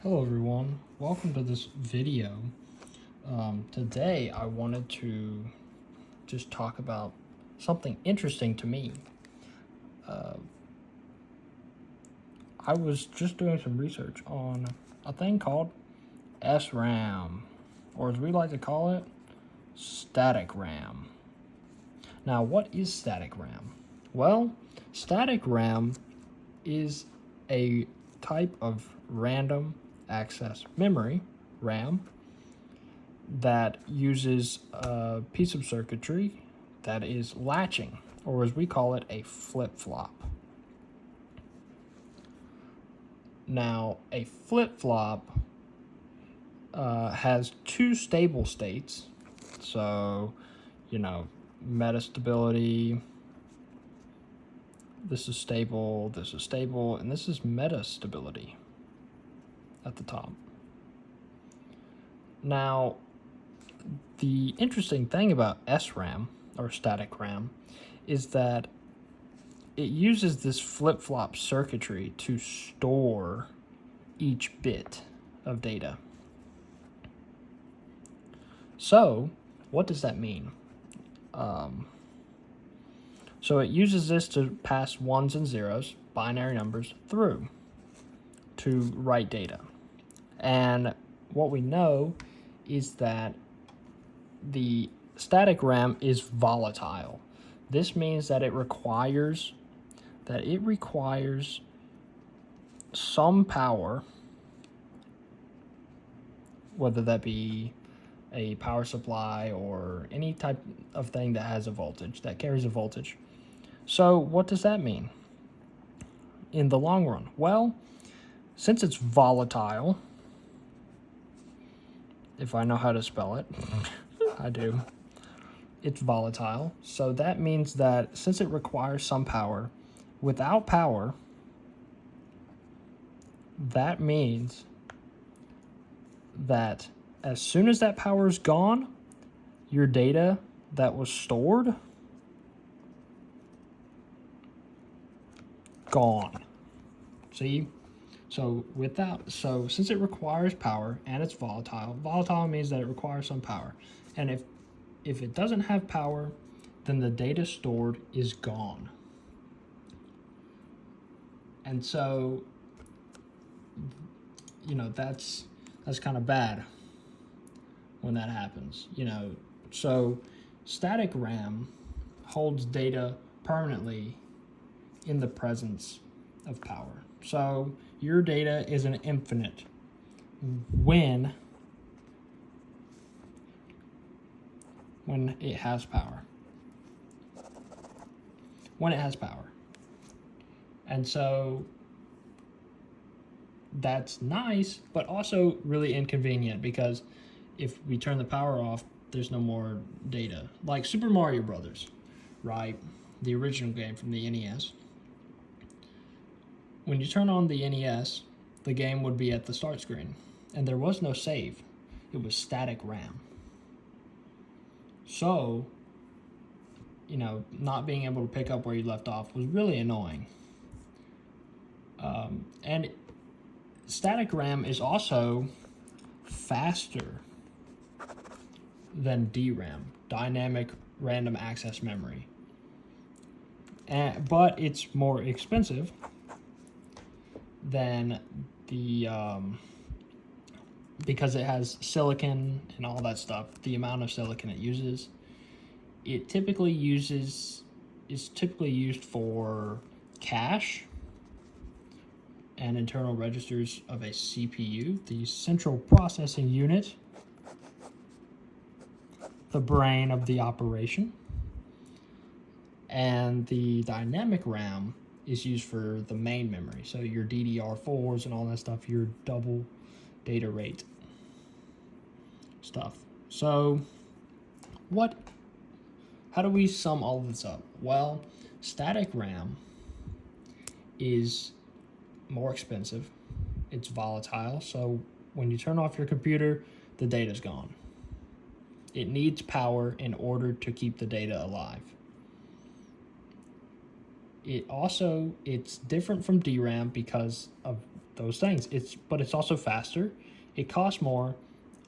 Hello everyone, welcome to this video. Today I wanted to just talk about something interesting to me. I was just doing some research on a thing called SRAM, or as we like to call it, static RAM. Now, what is static RAM? Well, static RAM is a type of random access memory, RAM, that uses a piece of circuitry that is latching, or as we call it, a flip-flop. Now, a flip-flop has two stable states. So, metastability. This is stable, and this is metastability at the top. Now, the interesting thing about SRAM, or static RAM, is that it uses this flip-flop circuitry to store each bit of data. So, what does that mean? So it uses this to pass ones and zeros, binary numbers, through to write data. And what we know is that the static RAM is volatile. This means that it requires some power, whether that be a power supply or any type of thing that has a voltage, that carries a voltage. So what does that mean in the long run? Well, since it's volatile, if I know how to spell it, I do. It's volatile. So that means that since it requires some power, without power, that means that as soon as that power is gone, your data that was stored, gone. See? So since it requires power and it's volatile means that it requires some power. And if it doesn't have power, then the data stored is gone. And so, that's kind of bad when that happens. So static RAM holds data permanently in the presence of power. So your data is an infinite when it has power. When it has power. And so that's nice, but also really inconvenient, because if we turn the power off, there's no more data. Like Super Mario Brothers, right? The original game from the NES. When you turn on the NES, the game would be at the start screen, and there was no save. It was static RAM. So, not being able to pick up where you left off was really annoying. And static RAM is also faster than DRAM, dynamic random access memory. But it's more expensive than the because it has silicon and all that stuff. The amount of silicon it uses, is typically used for cache and internal registers of a CPU, the central processing unit, the brain of the operation. And the dynamic RAM is used for the main memory, so your DDR4s and all that stuff, your double data rate stuff. So how do we sum all of this up? Well, static RAM is more expensive. It's volatile, so when you turn off your computer, the data's gone. It needs power in order to keep the data alive. It's different from DRAM because of those things. But it's also faster, it costs more,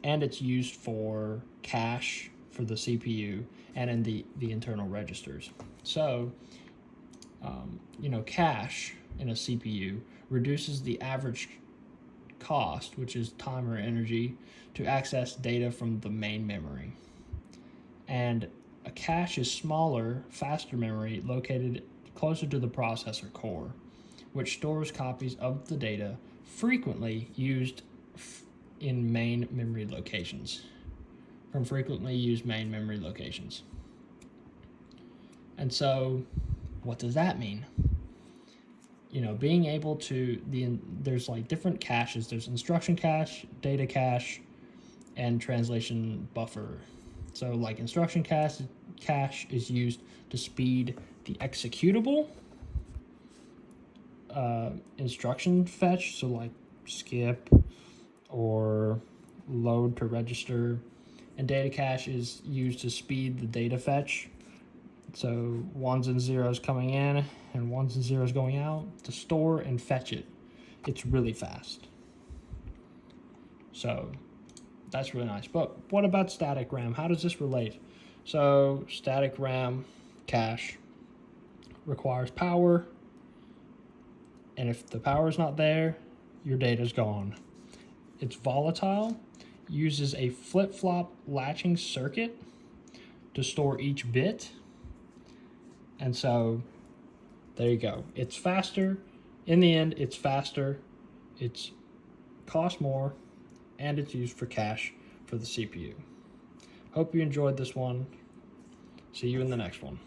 and it's used for cache for the CPU and in the internal registers. So, cache in a CPU reduces the average cost, which is time or energy, to access data from the main memory. And a cache is smaller, faster memory located closer to the processor core, which stores copies of the data frequently used in main memory locations, from frequently used main memory locations. And so, what does that mean? Being able to, there's like different caches. There's instruction cache, data cache, and translation buffer. So like instruction cache is used to speed the executable instruction fetch, so like skip or load to register, and data cache is used to speed the data fetch, so ones and zeros coming in and ones and zeros going out, to store and fetch it. It's really fast. So that's really nice. But what about static RAM? How does this relate? So static RAM cache requires power, and if the power is not there, your data's gone. It's volatile, uses a flip-flop latching circuit to store each bit, and so there you go. It's faster. In the end, it's faster, it's costs more, and it's used for cache for the CPU. Hope you enjoyed this one. See you in the next one.